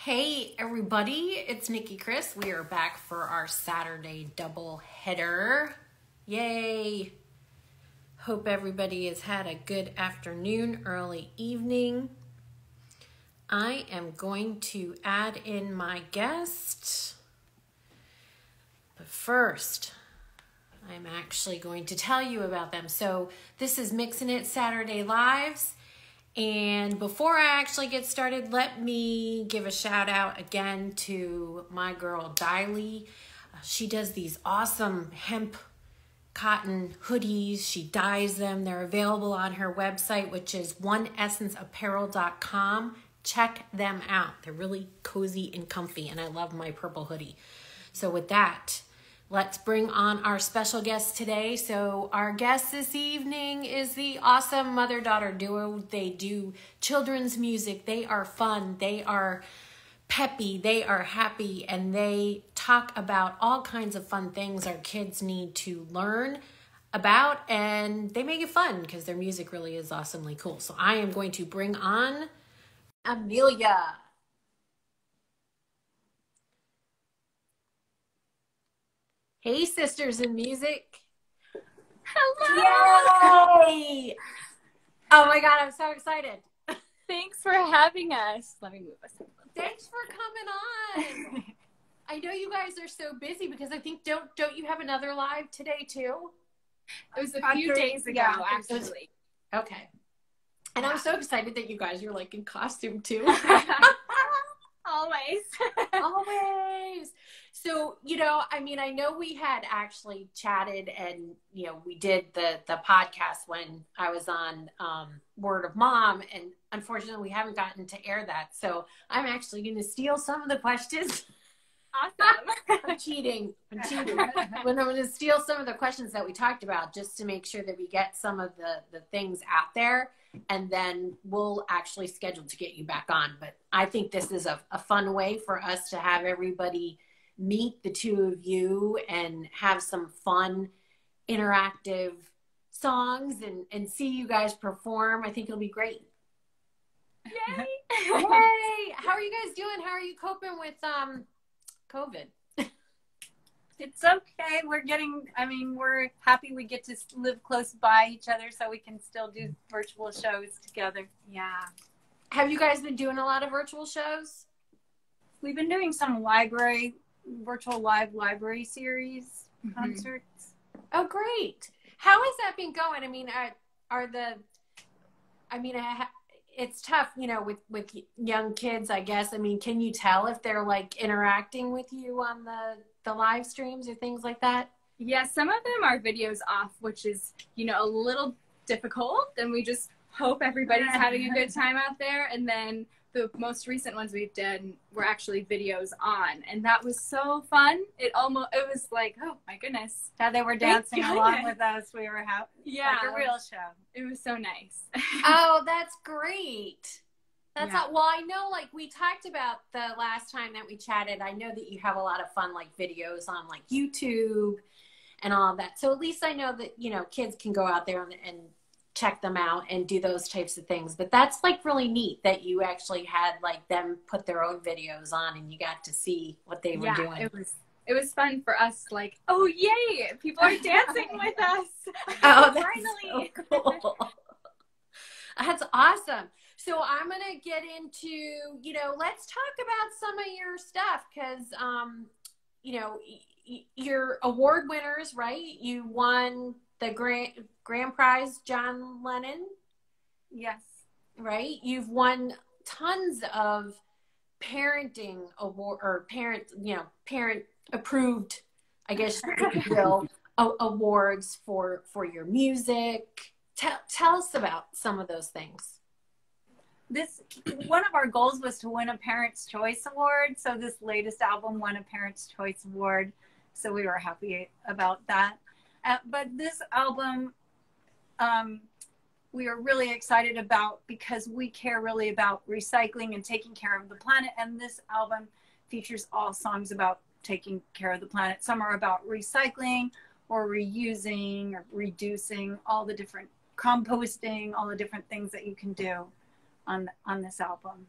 Hey everybody, it's Nicki Kris. We are back for our Saturday double header. Yay! Hope everybody has had a good afternoon, early evening. I am going to add in my guest. But first, I'm actually going to tell you about them. So this is Mixin' It Saturday Lives. And before I actually get started, let me give a shout out again to my girl, Diley. She does these awesome hemp cotton hoodies. She dyes them. They're available on her website, which is oneessenceapparel.com. Check them out. They're really cozy and comfy, and I love my purple hoodie. So with that, let's bring on our special guest today. So our guest this evening is the awesome mother-daughter duo. They do children's music. They are fun. They are peppy. They are happy. And they talk about all kinds of fun things our kids need to learn about. And they make it fun because their music really is awesomely cool. So I am going to bring on Emilia. Hey, sisters in music. Hello. Yay! Oh my God, I'm so excited. Thanks for having us. Let me move us. Thanks for coming on. I know you guys are so busy because I think don't you have another live today too? It was a few days ago, actually. Okay. And I'm so excited that you guys are like in costume too. Always. Always. So, I know we had actually chatted and, we did the podcast when I was on Word of Mom, and unfortunately we haven't gotten to air that. So I'm actually going to steal some of the questions. Awesome. I'm cheating. When I'm going to steal some of the questions that we talked about just to make sure that we get some of the things out there, and then we'll actually schedule to get you back on. But I think this is a fun way for us to have everybody meet the two of you and have some fun interactive songs and see you guys perform. I think it'll be great. Yay! Yay! How are you guys doing? How are you coping with COVID? It's okay. We're happy we get to live close by each other so we can still do virtual shows together. Yeah. Have you guys been doing a lot of virtual shows? We've been doing some virtual live library series concerts. Oh, great. How has that been going? It's tough, with young kids, I guess. Can you tell if they're like interacting with you on the live streams or things like that? Yeah, some of them are videos off, which is, a little difficult. And we just hope everybody's having a good time out there. And then the most recent ones we've done were actually videos on, and that was so fun. It was like, oh my goodness. How they were dancing along with us. We were having like a real show. It was so nice. Oh, that's great. That's well, I know, like we talked about the last time that we chatted, I know that you have a lot of fun like videos on like YouTube and all of that. So at least I know that, kids can go out there and check them out and do those types of things. But that's like really neat that you actually had like them put their own videos on and you got to see what they were doing. It was fun for us, like, oh yay, people are dancing with us. Oh, finally. So cool. That's awesome. So I'm gonna get into, let's talk about some of your stuff because you're award winners, right? You won the grand prize John Lennon. Yes. Right? You've won tons of parenting award or parent approved, I guess you will, awards for your music. Tell us about some of those things. One of our goals was to win a Parents' Choice Award. So this latest album won a Parents' Choice Award. So we were happy about that. But this album, we are really excited about because we care really about recycling and taking care of the planet. And this album features all songs about taking care of the planet. Some are about recycling or reusing or reducing, all the different composting, all the different things that you can do on this album.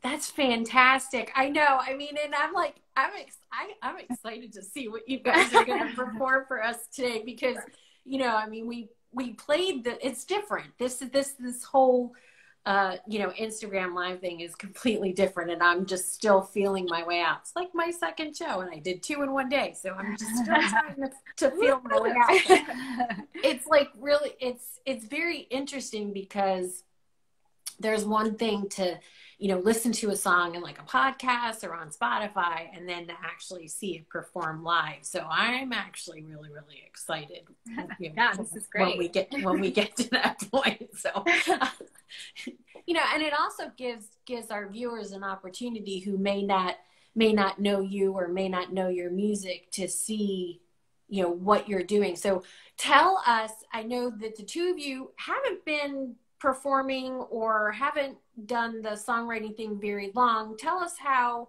That's fantastic. I know. I mean, and I'm like, I'm excited to see what you guys are going to perform for us today because, you know, I mean, we played it's different. This whole, you know, Instagram live thing is completely different, and I'm just still feeling my way out. It's like my second show, and I did 2 in one day, so I'm just still trying to feel my way out. It's like really, it's very interesting because there's one thing to, you know, listen to a song in like a podcast or on Spotify and then to actually see it perform live. So I'm actually really, really excited. You know, yeah, this is great. When we get to that point. So, you know, and it also gives our viewers an opportunity who may not know you or may not know your music to see, you know, what you're doing. So tell us, I know that the two of you haven't been performing or haven't done the songwriting thing very long. Tell us how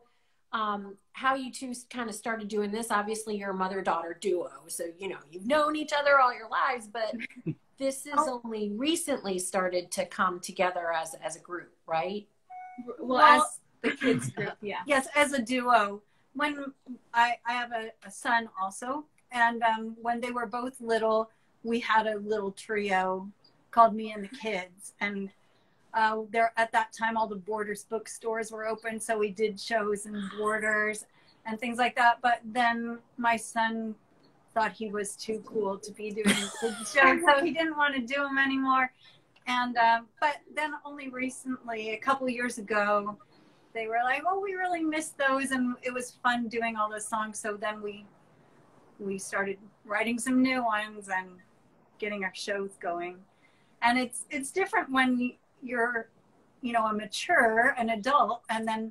you two kind of started doing this. Obviously you're a mother-daughter duo, so you know you've known each other all your lives, but this is only recently started to come together as a group, right? Well, as the kids group, yeah. Yes, as a duo. When I have a son also, and when they were both little, we had a little trio called Me and the Kids, and there at that time all the Borders bookstores were open, so we did shows in Borders and things like that. But then my son thought he was too cool to be doing the shows, so he didn't want to do them anymore. And but then only recently, a couple years ago, they were like, "Oh, we really missed those, and it was fun doing all those songs." So then we started writing some new ones and getting our shows going. And it's different when you're, you know, an adult, and then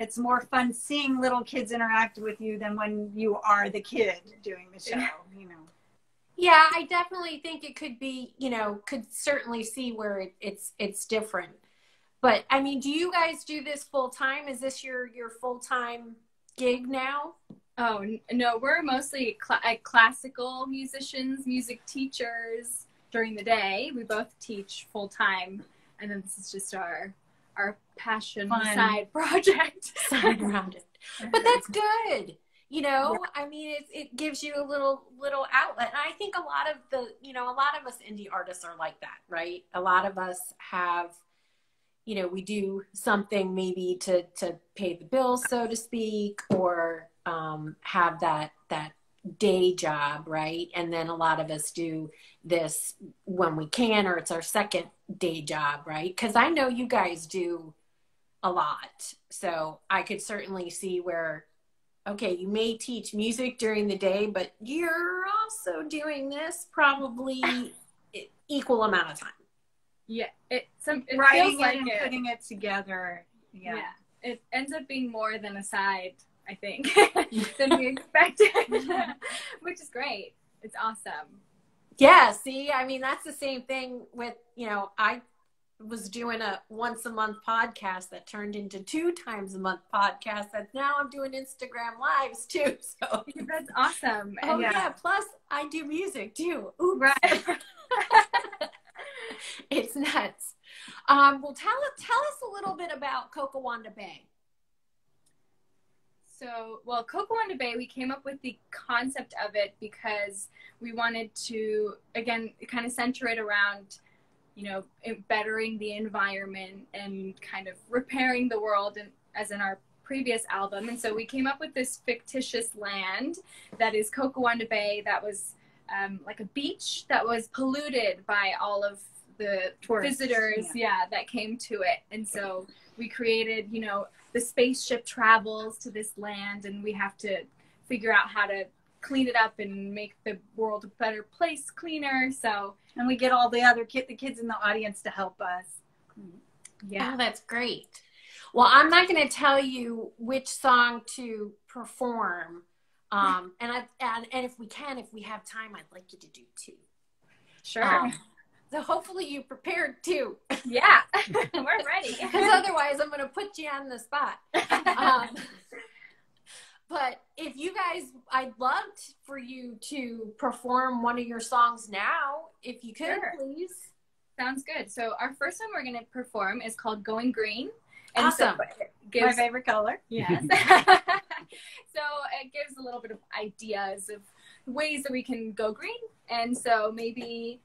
it's more fun seeing little kids interact with you than when you are the kid doing the show, you know. Yeah, I definitely think it could be, you know, could certainly see where it's different. But I mean, do you guys do this full time? Is this your full-time gig now? Oh, no, we're mostly classical musicians, music teachers. During the day, we both teach full time, and then this is just our passion side project. Side project. But that's good. You know, yeah. I mean, it gives you a little outlet. And I think a lot of us indie artists are like that, right? A lot of us have, you know, we do something maybe to pay the bills, so to speak, or have that day job, right? And then a lot of us do this when we can, or it's our second day job, right? Because I know you guys do a lot, so I could certainly see where, okay, you may teach music during the day, but you're also doing this probably equal amount of time. Yeah, it writing it and putting it together. Yeah, it ends up being more than a side, I think, than we expected, which is great. It's awesome. Yeah, see, I mean, that's the same thing with, you know, I was doing a once a month podcast that turned into 2 times a month podcast, and now I'm doing Instagram lives too. So that's awesome. Oh yeah, plus I do music too. Oops. Right. It's nuts. Well, tell us a little bit about KOKOWANDA Bay. So, well, Koko Wonder Bay, we came up with the concept of it because we wanted to, again, kind of center it around, you know, bettering the environment and kind of repairing the world, and as in our previous album. And so we came up with this fictitious land that is Koko Wonder Bay, that was like a beach that was polluted by all of the tourists, visitors, that came to it. And so we created, you know, the spaceship travels to this land, and we have to figure out how to clean it up and make the world a better place, cleaner. So, and we get all the other the kids in the audience to help us. Yeah, oh, that's great. Well, I'm not going to tell you which song to perform, and if we have time, I'd like you to do 2. Sure. So hopefully you prepared 2. Yeah, we're ready. Because otherwise I'm going to put you on the spot. But if you guys, I'd love for you to perform one of your songs now, if you could, please. Sounds good. So our first one we're going to perform is called Going Green. And awesome. So, gives, my favorite color. Yes. So it gives a little bit of ideas of ways that we can go green. And so maybe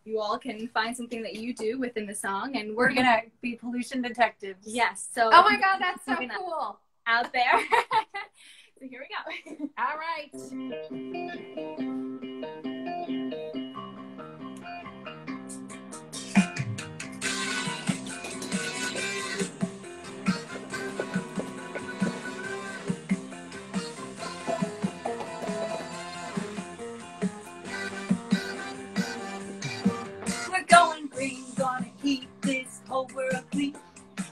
you all can find something that you do within the song, and We're gonna be pollution detectives. Yes. So Oh my God, that's so cool. Out there. So here we go. All right. We're going green, gonna keep this whole world clean.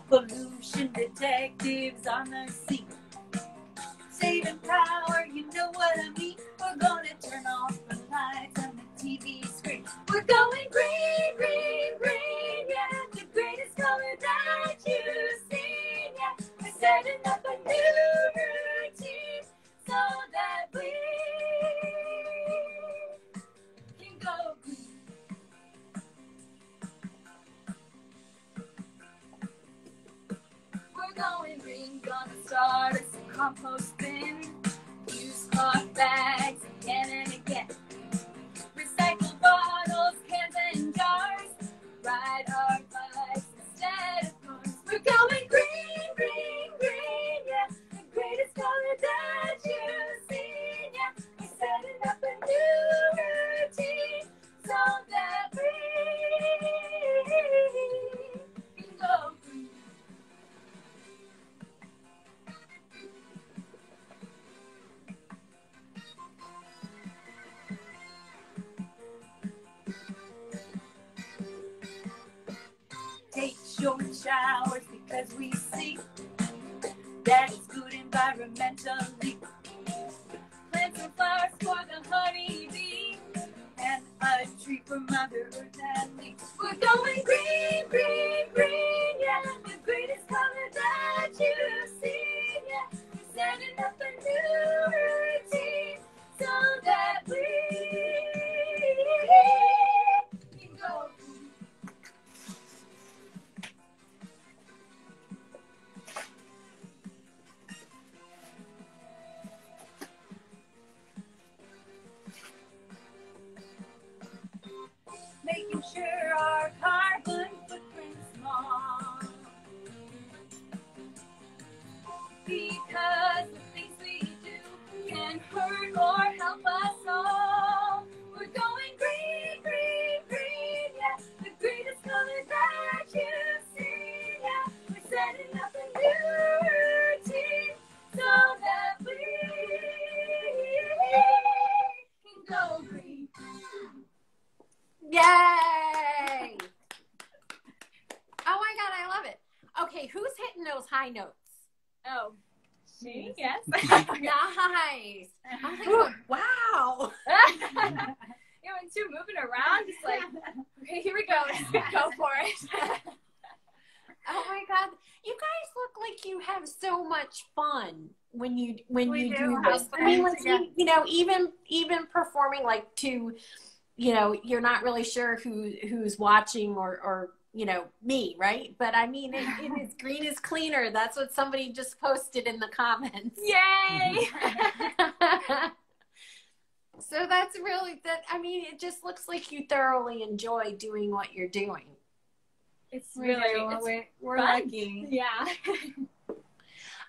Pollution detectives on the scene. Saving power, you know what I mean. We're gonna turn off the lights on the TV screen. We're going green, green, green, yeah. The greatest color that you've seen, yeah. We're setting up a new routine so that we can go green. We're going green, gonna start a compost bin. Use cloth bags again and again. Recycle bottles, cans, and jars. Ride our bikes instead of cars. We're going green, green, green, yeah. The greatest color that you've seen, yeah. We're setting up a new routine so that we can go green. Take short showers because we see that it's good environmentally. Plant some flowers for the honeybee and a tree for Mother Earth and me. We're going green, green, green, yeah. The greatest color that you've seen, yeah. We're setting up a new routine so that we can go green. Making sure our carbon footprint's small. Because the things we do can hurt or help us all. We're going green, green, green, yeah. The greatest color that you've seen, yeah. We're setting up a new routine so that we can go green. Yay! Oh my God, I love it. Okay, who's hitting those high notes? Oh, me? Yes. Nice. I'm thinking, wow. You know, and two moving around, just like, okay, here we go. Let's go for it. Oh my God, you guys look like you have so much fun when you do this. I mean, like, you know, even performing like to, you know, you're not really sure who's watching or you know, me, right? But I mean, it is green is cleaner. That's what somebody just posted in the comments. Yay! So that's really that. I mean, it just looks like you thoroughly enjoy doing what you're doing. It's really, we're fun. lucky. Yeah.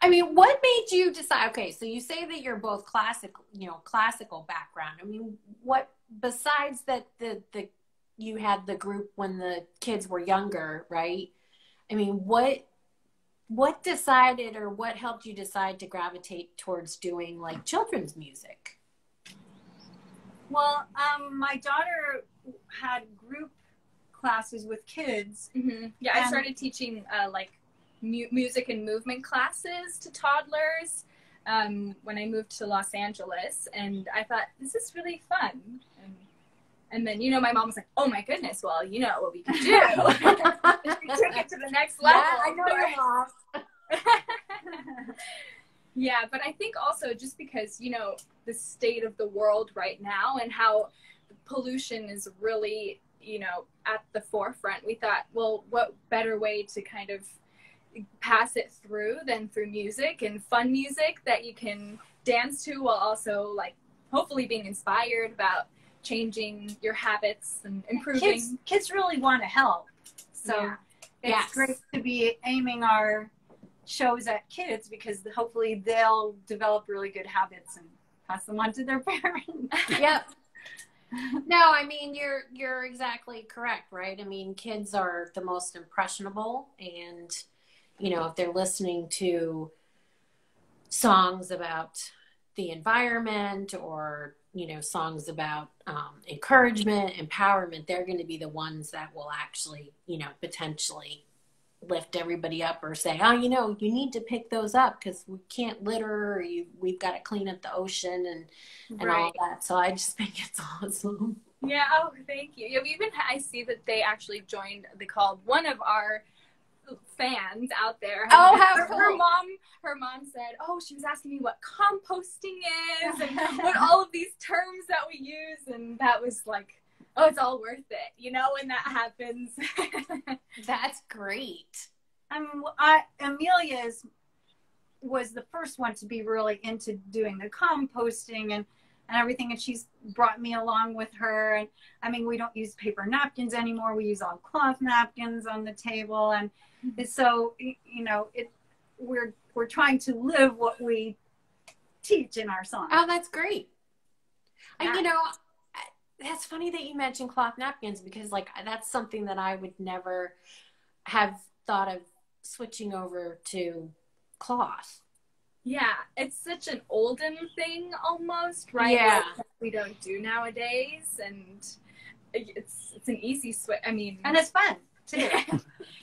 I mean, what made you decide? Okay, so you say that you're both classical background. I mean, what besides that you had the group when the kids were younger, right? I mean, what decided or what helped you decide to gravitate towards doing like children's music? Well, my daughter had group classes with kids. Mm-hmm. Yeah, I started teaching like music and movement classes to toddlers when I moved to Los Angeles, and I thought this is really fun. And then, you know, my mom was like, "Oh my goodness, well, you know what we can do." We took it to the next level. Yeah, I know your mom. Yeah, but I think also just because, you know, the state of the world right now and how pollution is really, you know, at the forefront, we thought, well, what better way to kind of pass it through than through music, and fun music that you can dance to while also like hopefully being inspired about changing your habits and improving. Kids really want to help. So Yeah. it's great to be aiming our shows at kids, because hopefully they'll develop really good habits and pass them on to their parents. Yep. No, I mean, you're exactly correct, right? I mean, kids are the most impressionable, and, you know, if they're listening to songs about the environment, or, you know, songs about encouragement, empowerment, they're going to be the ones that will actually, you know, potentially lift everybody up, or say, oh, you know, you need to pick those up because we can't litter, or we've got to clean up the ocean and all that. So I just think it's awesome. Yeah. Oh, thank you. Yeah, I see that they actually joined. They called one of our fans out there. Oh, how cool. Her mom said, oh, she was asking me what composting is and what all of these terms that we use, and that was like, oh, it's all worth it, you know, when that happens. That's great. Emilia was the first one to be really into doing the composting and everything, and she's brought me along with her. And I mean, we don't use paper napkins anymore. We use all cloth napkins on the table, and so, you know, we're trying to live what we teach in our songs. Oh, that's great. Yeah. And, you know, that's funny that you mentioned cloth napkins, because like that's something that I would never have thought of switching over to cloth. Yeah, it's such an olden thing almost, right? Yeah. Like, we don't do nowadays, and it's an easy switch. I mean, And it's fun too.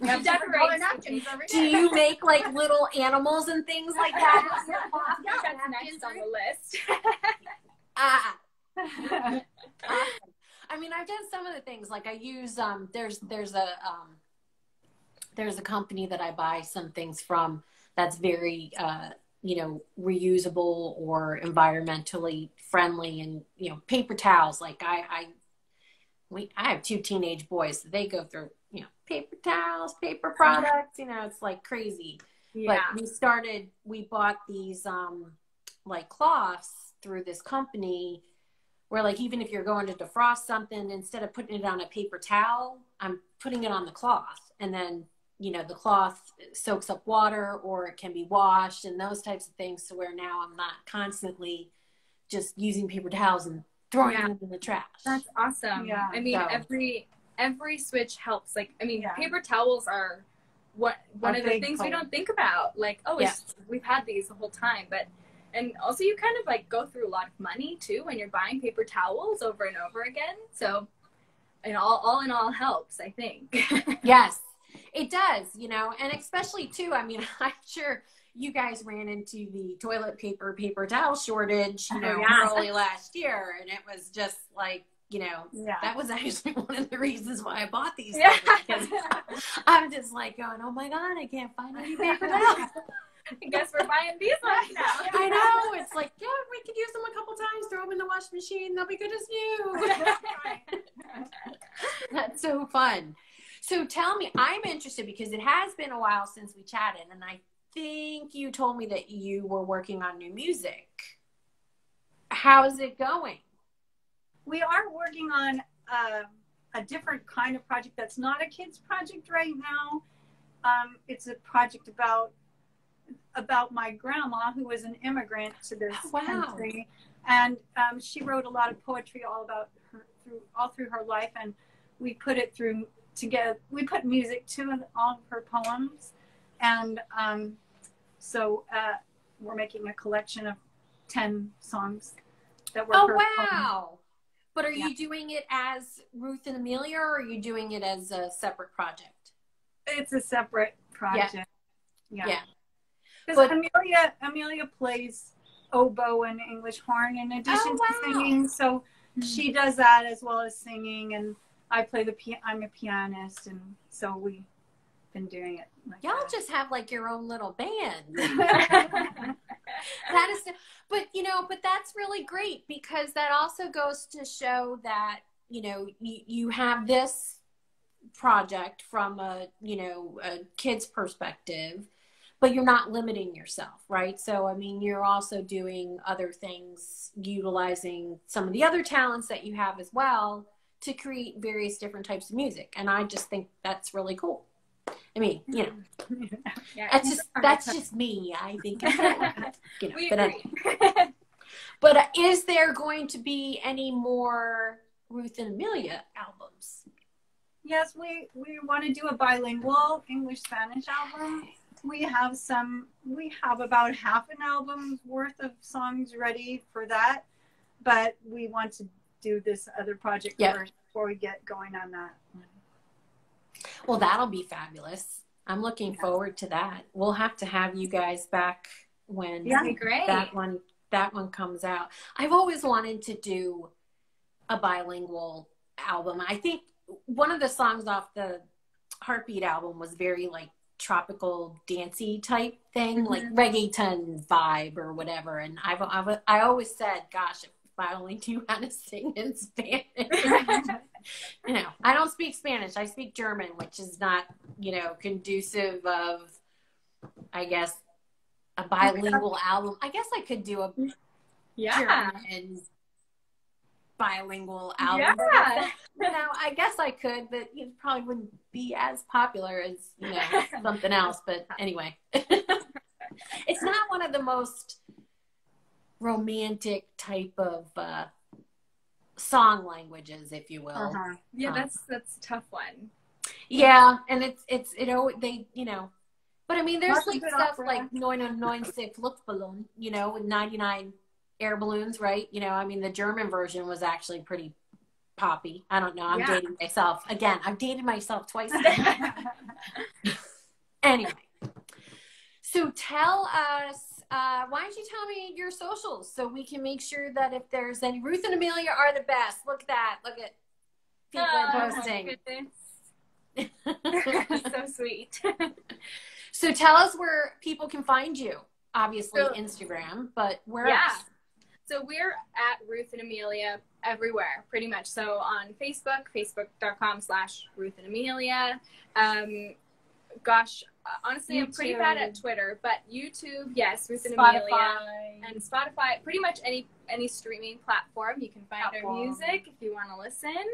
We have decorate napkins every day. Do you make like little animals and things like that? Yeah, that's next on the list. I mean, I've done some of the things, like I use there's a company that I buy some things from that's very you know, reusable or environmentally friendly, and, you know, paper towels. Like I have 2 teenage boys, so they go through, you know, paper towels, paper products, you know, it's like crazy. Yeah. But we bought these like cloths through this company, where like even if you're going to defrost something, instead of putting it on a paper towel, I'm putting it on the cloth, and then, you know, the cloth soaks up water, or it can be washed and those types of things. So where now I'm not constantly just using paper towels and throwing them in the trash. That's awesome. Yeah. I mean, every switch helps. Like, I mean, paper towels are one of the things we don't think about. Like, oh, we've had these the whole time, but, and also you kind of like go through a lot of money too when you're buying paper towels over and over again. So, and all in all helps, I think. Yes, it does, you know, and especially too, I mean, I'm sure you guys ran into the toilet paper towel shortage, you know, early last year, and it was just like, you know, that was actually one of the reasons why I bought these things, because I'm just like going, oh my God, I can't find any paper towels. I guess we're buying these ones now. I know. It's like, yeah, we could use them a couple times, throw them in the washing machine, they'll be good as new. That's so fun. So tell me, I'm interested because it has been a while since we chatted, and I think you told me that you were working on new music. How's it going? We are working on a different kind of project that's not a kids project right now. It's a project about my grandma, who was an immigrant to this country, and she wrote a lot of poetry all through her life, and we put it together. We put music to all of her poems, and so we're making a collection of 10 songs that were her poems. But are you doing it as Ruth and Emilia, or are you doing it as a separate project? It's a separate project. Yeah. Because Emilia plays oboe and English horn in addition to singing, so she does that as well as singing, and I play I'm a pianist, and so we've been doing it. Like Y'all just have like your own little band. That is, but that's really great, because that also goes to show that, you know, you have this project from a, a kid's perspective, but you're not limiting yourself, right? So, I mean, you're also doing other things, utilizing some of the other talents that you have as well to create various different types of music. And I just think that's really cool. I mean, Yeah, that's just me. I think, we but agree. But is there going to be any more Ruth and Emilia albums? Yes, we want to do a bilingual English-Spanish album. We have about half an album's worth of songs ready for that, but we want to do this other project first before we get going on that one. Well, that'll be fabulous. I'm looking forward to that. We'll have to have you guys back when great. that one comes out. I've always wanted to do a bilingual album. I think one of the songs off the Heartbeat album was very like tropical dancey type thing, like reggaeton vibe or whatever. And I always said, gosh, if I only knew how to sing in Spanish. I don't speak Spanish. I speak German, which is not, conducive of, I guess, a bilingual album. I guess I could do a German bilingual album. Yeah. I guess I could, but it probably wouldn't be as popular as, something else. But anyway, it's not one of the most romantic type of song languages, if you will. Yeah, that's a tough one. Yeah, and they, but I mean, there's That's like stuff like 996 Luftballon, with 99 air balloons, right? I mean, the German version was actually pretty poppy. I don't know. I'm dating myself. Again, I've dated myself twice. Anyway, so tell us, why don't you tell me your socials so we can make sure that if there's any, Ruth and Emilia are the best. Look at that. Look at people posting. So sweet. So tell us where people can find you. Obviously Instagram, but where else? So we're at Ruth and Emilia everywhere, pretty much. So on Facebook, facebook.com/Ruth and Emilia. Gosh, honestly, YouTube. I'm pretty bad at Twitter, but YouTube, yes, Ruth and Emilia, and Spotify, pretty much any streaming platform you can find our music if you want to listen.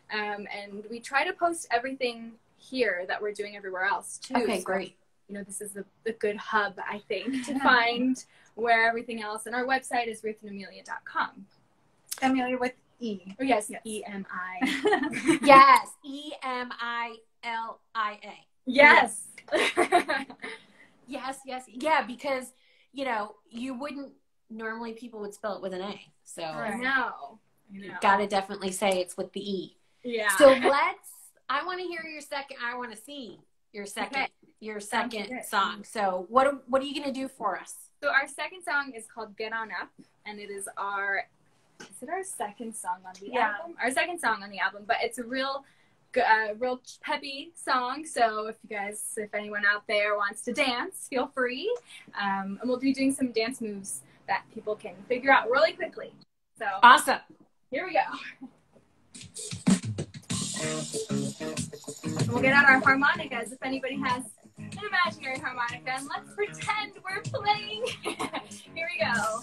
And we try to post everything here that we're doing everywhere else too. Okay, great. This is the good hub, I think, to find where everything else. And our website is ruthandemilia.com. Emilia with E. Oh, yes. E-M-I. Yes, E-M-I-L-I-A. Yes. Yes. Yeah, because, you wouldn't, normally people would spell it with an A. So I know. You got to definitely say it's with the E. Yeah. So I want to hear your second, I want to see your second, song. So what are you going to do for us? So our second song is called Get On Up, and it is our second song on the album? Our second song on the album, but it's a real peppy song. So if anyone out there wants to dance, feel free. And we'll be doing some dance moves that people can figure out really quickly. So awesome. Here we go. We'll get out our harmonicas if anybody has an imaginary harmonica, and let's pretend we're playing. Here we go.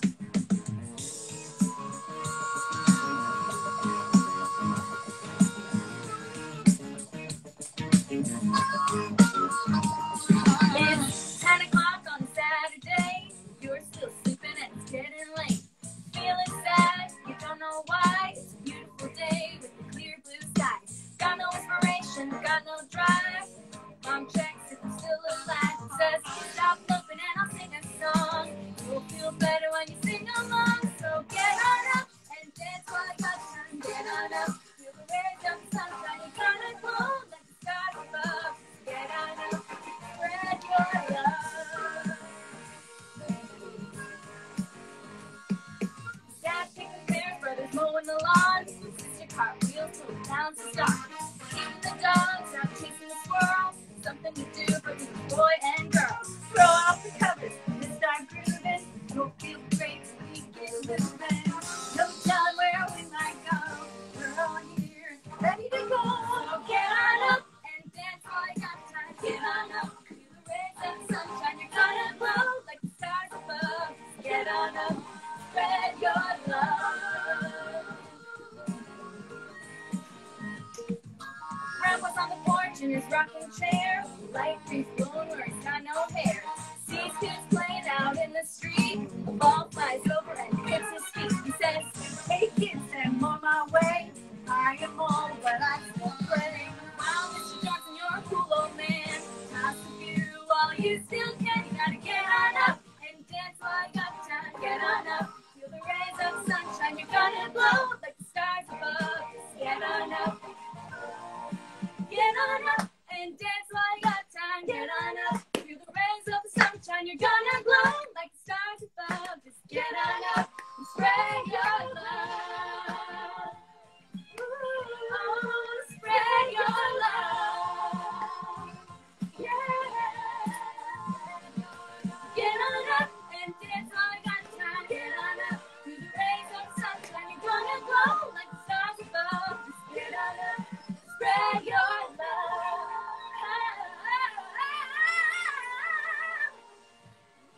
It's 10 o'clock on Saturday. You're still sleeping and it's getting late. Feeling sad, you don't know why. It's a beautiful day with a clear blue sky. Got no inspiration, got no drive. Mom checks if I'm still alive. Says, stop looping and I'll sing a song. You'll feel better when you sing along. So get on up and dance while I got time. Get on up. Feel the rays of the sunshine. You're gonna glow like the stars above. Get on up. Spread your love. Dad taking care, brothers mowing the lawn. Sister cartwheels till the town's a star. Keeping the dogs out chasing the squirrels. Something to do for the boy and girl. Grow up a chair. Light breeze blowing where he's got no hair. Sees kids playing out in the street. A ball flies over and hits his feet. He says, hey kids, I'm on my way. I am old, but I still play. Wow, Mr. Johnson, you're a cool old man. Ask you while you still can. You gotta get on up and dance while you got time. Get on up, feel the rays of sunshine. You're gonna glow like the stars above. Just get on up. Get on up and dance while you got time. Get on up, feel the rays of the sunshine. You're gonna glow like the stars above. Just get on up and spread your love. Oh, spread your love. Yeah. Get on up and dance while you got time. Get on up, feel the rays of the sunshine. You're gonna glow like the stars above. Just get on up. Spread your love.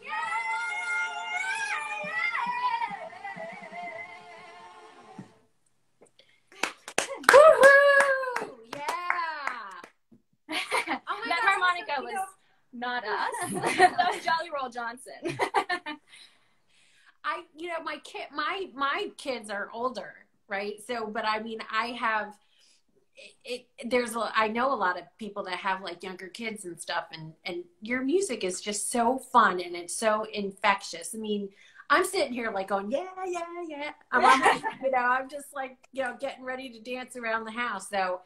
Yeah. Woohoo! Yeah. Oh my That God, harmonica so, was not us. That was Jolly Roll Johnson. my kids are older, right? So, but I mean, I have I know a lot of people that have like younger kids and stuff, and your music is just so fun and it's so infectious. I mean, I'm sitting here like going, yeah. I'm just like, getting ready to dance around the house. So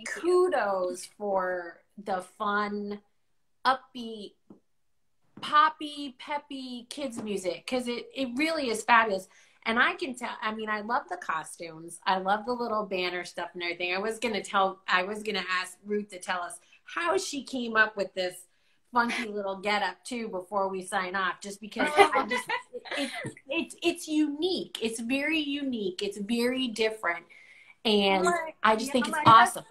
kudos for the fun, upbeat, poppy, peppy kids music, because it really is fabulous. And I can tell, I mean, I love the costumes. I love the little banner stuff and everything. I was going to ask Ruth to tell us how she came up with this funky little getup too before we sign off, just because it's unique. It's very unique. It's very different. And I just think it's awesome.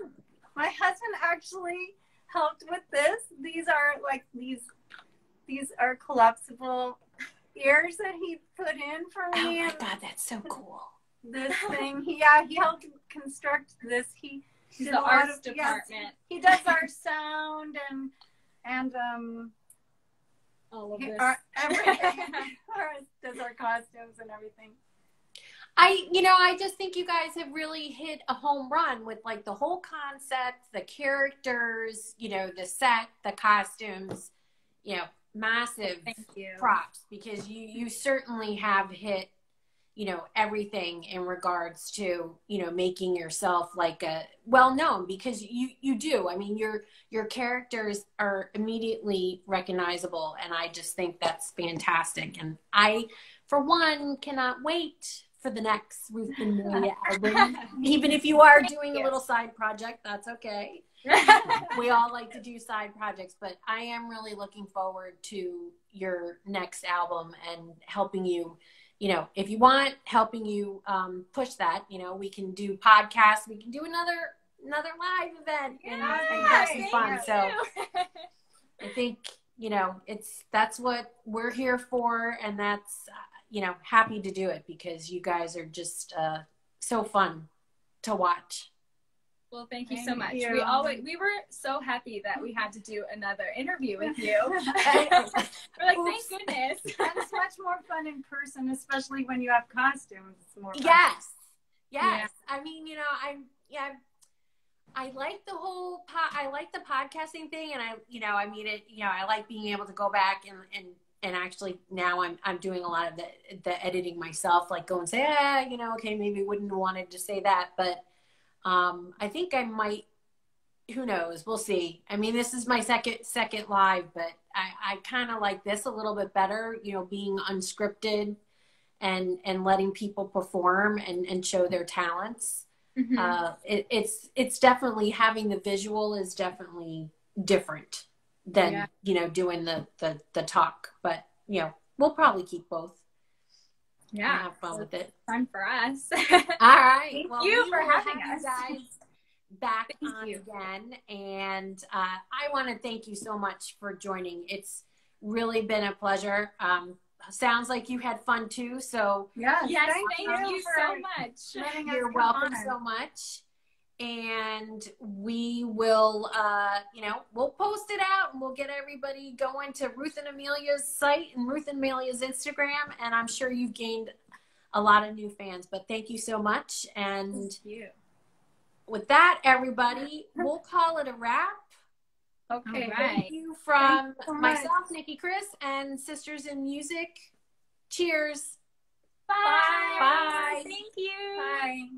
My husband actually helped with this. These are collapsible ears that he put in for me. Oh my God, that's so cool. This thing, he helped construct this. He's the arts department. Yes, he does our sound and all of this. Everything. Does our costumes and everything. I just think you guys have really hit a home run with like the whole concept, the characters, the set, the costumes, massive props, because you certainly have hit, everything in regards to, making yourself like a well-known, because you do. I mean, your characters are immediately recognizable, and I just think that's fantastic. And I, for one, cannot wait for the next Ruth and Emilia album. Even if you are doing a little side project, that's okay. We all like to do side projects, but I am really looking forward to your next album and helping you, if you want, helping you push that. We can do podcasts, we can do another live event and have some fun. So I think, that's what we're here for, and that's, happy to do it, because you guys are just so fun to watch. Well, thank you so much. We were so happy that we had to do another interview with you. We're like, thank goodness. And it's much more fun in person, especially when you have costumes. It's more fun. Yes. Yeah. I mean, I like the whole I like the podcasting thing, and I like being able to go back and actually now I'm doing a lot of the editing myself, like go and say, okay, maybe wouldn't have wanted to say that, but I think I might, who knows, we'll see. I mean, this is my second live, but I kind of like this a little bit better, being unscripted and letting people perform and show their talents. Mm-hmm. It's definitely, having the visual is definitely different than, doing the talk, but we'll probably keep both. Yeah, have fun with it. Fun for us. All right. Thank you for having us. You guys back on again, and I want to thank you so much for joining. It's really been a pleasure. Sounds like you had fun too. So yes, thank you so much. You're welcome so much. and we will, we'll post it out, and we'll get everybody going to Ruth and Emilia's site and Ruth and Emilia's Instagram. And I'm sure you've gained a lot of new fans, but thank you so much. And Thank you. with that, everybody, we'll call it a wrap. Okay. Thank Right. you from so myself, Nicki Kris, and Sisters in Music. Cheers. Bye. Bye. Thank you. Bye.